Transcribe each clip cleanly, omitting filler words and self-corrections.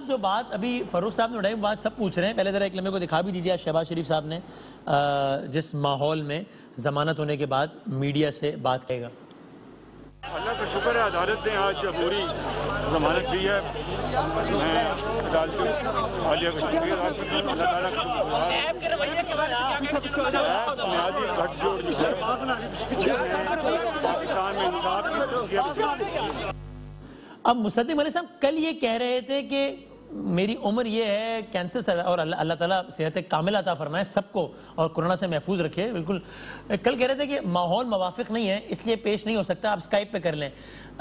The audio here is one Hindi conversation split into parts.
जो बात अभी फरूख साहब ने उठाई, बात सब पूछ रहे हैं। पहले जरा एक लम्हे को दिखा भी दीजिए। आज शहबाज शरीफ साहब ने जिस माहौल में जमानत होने के बाद मीडिया से बात करेगा। अल्लाह का शुक्र है, अदालत ने आज पूरी जमानत दी है। मैं अदालत आलिया का शुक्रिया अदा करता हूं। अल्लाह ताला पाकिस्तान में इंसाफ। अब मुसद्दिक मलिक साहब कल ये कह रहे थे कि मेरी उम्र ये है, कैंसर से, और अल्लाह ताला सेहत कामिल अता फरमाए सबको और कोरोना से महफूज रखे। बिल्कुल कल कह रहे थे कि माहौल मुवाफिक नहीं है इसलिए पेश नहीं हो सकता, आप स्काइप पे कर लें।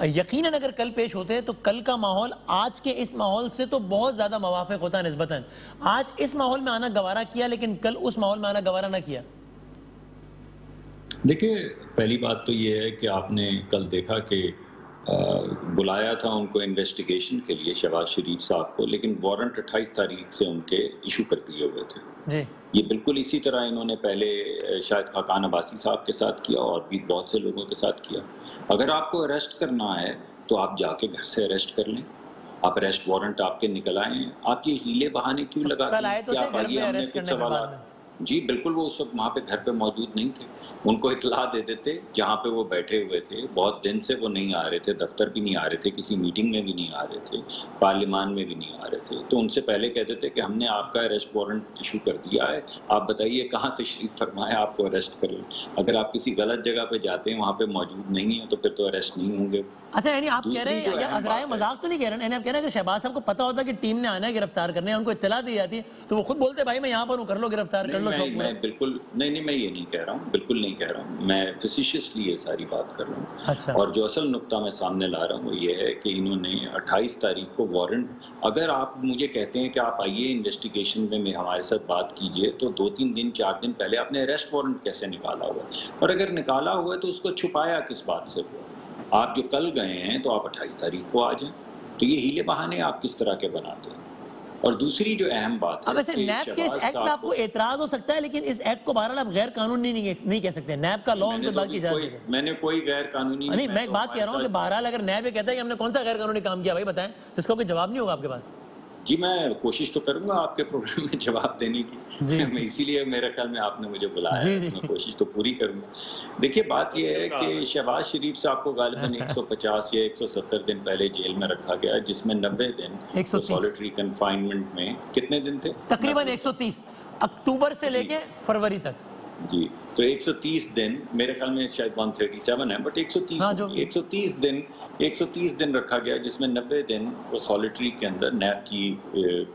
यकीनन अगर कल पेश होते तो कल का माहौल आज के इस माहौल से तो बहुत ज़्यादा मुवाफिक होता है निस्बतन। आज इस माहौल में आना गवारा किया, लेकिन कल उस माहौल में आना गवारा ना किया। देखिए, पहली बात तो ये है कि आपने कल देखा कि बुलाया था उनको इन्वेस्टिगेशन के लिए शहबाज शरीफ साहब को, लेकिन वारंट 28 तारीख से उनके इशू कर दिए हुए थे जी। ये बिल्कुल इसी तरह इन्होंने पहले शायद खाकान अब्बासी साहब के साथ किया और भी बहुत से लोगों के साथ किया। अगर आपको अरेस्ट करना है तो आप जाके घर से अरेस्ट कर लें, आप अरेस्ट वारंट आपके निकल आए। आप ये हीले बहाने क्यों लगाते हैं कि आप आइए हमने कुछ सवाल। जी बिल्कुल, वो उस वक्त वहाँ पे घर पे मौजूद नहीं थे। उनको इत्तला दे देते जहाँ पे वो बैठे हुए थे। बहुत दिन से वो नहीं आ रहे थे, दफ्तर भी नहीं आ रहे थे, किसी मीटिंग में भी नहीं आ रहे थे, पार्लियामान में भी नहीं आ रहे थे। तो उनसे पहले कह देते कि हमने आपका अरेस्ट वारंट इशू कर दिया है, आप बताइए कहाँ तशरीफ फरमाए, आपको अरेस्ट कर लें। अगर आप किसी गलत जगह पे जाते हैं, वहाँ पे मौजूद नहीं है, तो फिर तो अरेस्ट नहीं होंगे। अच्छा, यानी आप कह रहे हैं, अजराए मजाक तो नहीं कह रहे हैं, आप कह रहे हैं कि शहबाज साहब को पता होता कि टीम ने आना है गिरफ्तार करने, उनको इत्तला दी जाती है तो वो खुद बोलते भाई मैं यहाँ पर हूँ, कर लो गिरफ्तार कर लो। मैं बिल्कुल नहीं, मैं ये नहीं कह रहा हूँ, बिल्कुल नहीं कह रहा हूँ। मैं फिसिशियसली ये सारी बात कर रहा हूँ। अच्छा। और जो असल नुक्ता मैं सामने ला रहा हूँ वो ये है कि इन्होंने 28 तारीख को वारंट, अगर आप मुझे कहते हैं कि आप आइए इन्वेस्टिगेशन में हमारे साथ बात कीजिए, तो 2-3 दिन 4 दिन पहले आपने अरेस्ट वारंट कैसे निकाला हुआ? और अगर निकाला हुआ है तो उसको छुपाया किस बात से हुआ? आप जो कल गए हैं तो आप 28 तारीख को आ जाएं। तो ये हीले बहाने आप किस तरह के बनाते हैं? और दूसरी जो अहम बात है, वैसे नैब के इस एक्ट में आपको एतराज हो सकता है, लेकिन इस एक्ट को बहरहाल आप गैर कानूनी नहीं कह सकते। नैब का लॉ उनके बात की जाती है। मैंने कोई गैर कानूनी नहीं, मैं एक बात कह रहा हूँ कि बहरहाल अगर नैब ये कहता है कि हमने कौन सा गैर कानूनी काम किया, भाई बताएं, तो इसका कोई जवाब नहीं होगा आपके पास? जी, मैं कोशिश तो करूंगा आपके प्रोग्राम में जवाब देने की। मैं इसीलिए मेरे ख्याल में आपने मुझे बुलाया है, मैं कोशिश तो पूरी करूंगा। देखिए, बात यह है कि शहबाज शरीफ साहब को गालिबन 150 या 170 दिन पहले जेल में रखा गया, जिसमें 90 दिन सॉलिटरी कन्फाइनमेंट में कितने दिन थे? तकरीबन 130 अक्टूबर से लेके फरवरी तक। जी, तो 130 दिन, मेरे ख्याल में शायद 137 है, बट 130 दिन रखा गया, जिसमें 90 दिन वो सॉलिटरी के अंदर नैब की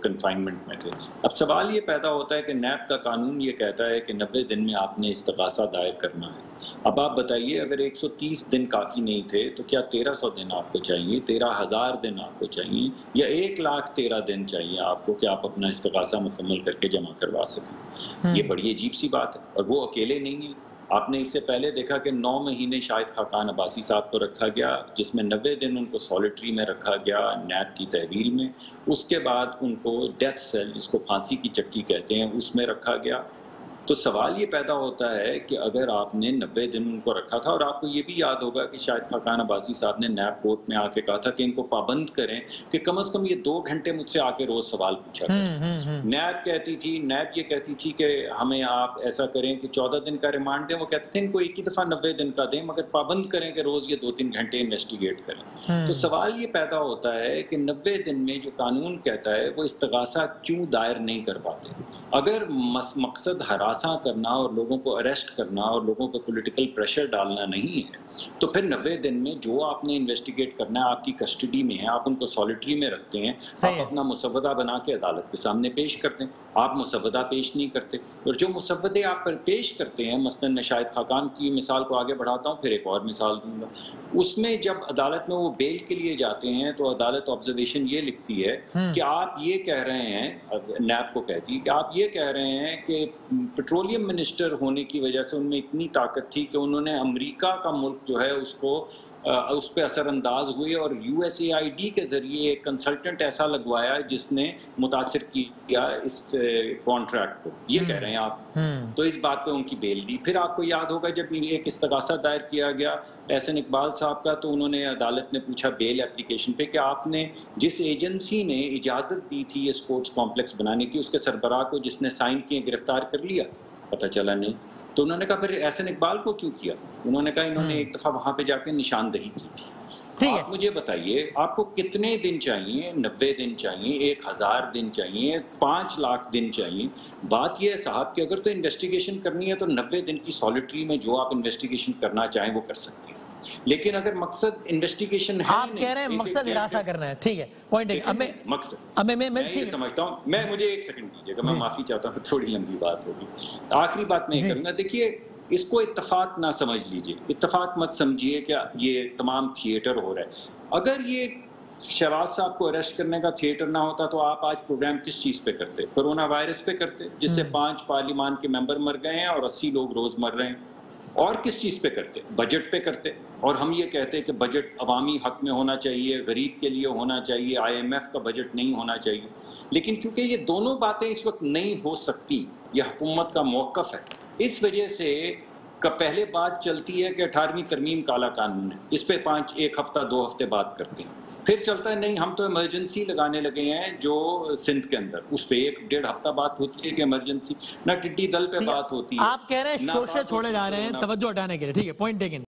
कन्फाइनमेंट में थे। अब सवाल ये पैदा होता है कि नैब का कानून ये कहता है कि 90 दिन में आपने इस्तगासा दायर करना है। अब आप बताइए, अगर 130 दिन काफ़ी नहीं थे तो क्या 1300 दिन आपको चाहिए, 13,000 दिन आपको चाहिए, या 1,13,000 दिन चाहिए आपको कि आप अपना इस्तगासा मुकम्मल करके जमा करवा सकें? ये बड़ी अजीब सी बात है। और वो अकेले नहीं है। आपने इससे पहले देखा कि 9 महीने शायद खाकान अब्बासी साहब को रखा गया, जिसमें 90 दिन उनको सॉलिटरी में रखा गया नैब की तहवील में। उसके बाद उनको डेथ सेल, जिसको फांसी की चक्की कहते हैं, उसमें रखा गया। तो सवाल ये पैदा होता है कि अगर आपने 90 दिन उनको रखा था, और आपको ये भी याद होगा कि शायद खाकान अब्बासी साहब ने नैब कोर्ट में आके कहा था कि इनको पाबंद करें कि कम से कम ये 2 घंटे मुझसे आके रोज सवाल पूछा करें। नैब ये कहती थी कि हमें आप ऐसा करें कि 14 दिन का रिमांड दें। वो कहते थे इनको एक ही दफा 90 दिन का दें, मगर पाबंद करें कि रोज ये 2-3 घंटे इन्वेस्टिगेट करें। तो सवाल ये पैदा होता है कि 90 दिन में जो कानून कहता है वो इस्तगासा क्यों दायर नहीं कर पाते? अगर मकसद हरासा करना और लोगों को अरेस्ट करना और लोगों को पॉलिटिकल प्रेशर डालना नहीं है, तो फिर 90 दिन में जो आपने इन्वेस्टिगेट करना है आपकी कस्टडी में है, आप उनको सॉलिटरी में रखते हैं, आप अपना मुसव्वदा बना के अदालत के सामने पेश करते हैं। आप मुसव्वदा पेश नहीं करते, और जो मुसव्वदे आप पर पेश करते हैं, मसलन मैं शायद खाकान की मिसाल को आगे बढ़ाता हूँ, फिर एक और मिसाल दूंगा। उसमें जब अदालत में वो बेल के लिए जाते हैं तो अदालत ऑब्जर्वेशन ये लिखती है कि आप ये कह रहे हैं, नैब को कहती है कि आप ये कह रहे हैं कि पेट्रोलियम मिनिस्टर होने की वजह से उनमें इतनी ताकत थी कि उन्होंने अमेरिका का मुल्क जो है उसको उस पर असरअंदाज हुए और USAID के जरिए एक कंसल्टेंट ऐसा लगवाया जिसने मुतासिर किया इस कॉन्ट्रैक्ट को, ये कह रहे हैं आप। तो इस बात पे उनकी बेल दी। फिर आपको याद होगा जब एक इस्तगासा दायर किया गया एहसन इकबाल साहब का, तो उन्होंने अदालत ने पूछा बेल एप्लीकेशन पे कि आपने जिस एजेंसी ने इजाज़त दी थी ये स्पोर्ट्स कॉम्प्लेक्स बनाने की, उसके सरबराह को जिसने साइन किए गिरफ्तार कर लिया? पता चला नहीं। तो उन्होंने कहा फिर एहसन इकबाल को क्यों किया? उन्होंने कहा इन्होंने एक दफ़ा वहाँ पे जाके निशानदही की थी। आप मुझे बताइए आपको कितने दिन चाहिए? 90 दिन चाहिए, 1000 दिन चाहिए, 5 लाख दिन चाहिए? बात यह है साहब कि अगर तो इन्वेस्टिगेशन करनी है तो 90 दिन की सॉलिटरी में जो आप इन्वेस्टिगेशन करना चाहें वो कर सकते हैं, लेकिन अगर मकसद इन्वेस्टिगेशन है, आप कह रहे हैं मकसद हिरासा करना है, ठीक है, पॉइंट है। अब मैं ये समझता हूँ, मैं मुझे एक सेकंड दीजिएगा, मैं माफी चाहता हूँ, थोड़ी लंबी बात होगी, आखिरी बात नहीं करूंगा। देखिए इसको इत्तफाक ना समझ लीजिए, इत्तफाक मत समझिए कि ये तमाम थिएटर हो रहा है। अगर ये शहबाज साहब को अरेस्ट करने का थिएटर ना होता तो आप आज प्रोग्राम किस चीज पे करते? कोरोना वायरस पे करते, जिससे 5 पार्लियामान के मेंबर मर गए हैं और 80 लोग रोज मर रहे हैं। और किस चीज पे करते? बजट पे करते। और हम ये कहते हैं कि बजट अवामी हक में होना चाहिए, गरीब के लिए होना चाहिए, IMF का बजट नहीं होना चाहिए। लेकिन क्योंकि ये दोनों बातें इस वक्त नहीं हो सकती, यह हुकूमत का मौक़िफ़ है, इस वजह से पहले बात चलती है कि 18वीं तरमीम काला कानून है, इस पे 1 हफ्ता 2 हफ्ते बात करते हैं। फिर चलता है नहीं हम तो इमरजेंसी लगाने लगे हैं जो सिंध के अंदर, उस पे 1-1.5 हफ्ता बात होती है कि इमरजेंसी, ना टिड्डी दल पे बात होती है। आप कह रहे हैं शोषे छोड़े जा रहे हैं तवज्जो हटाने के लिए, ठीक है, पॉइंट टेकन।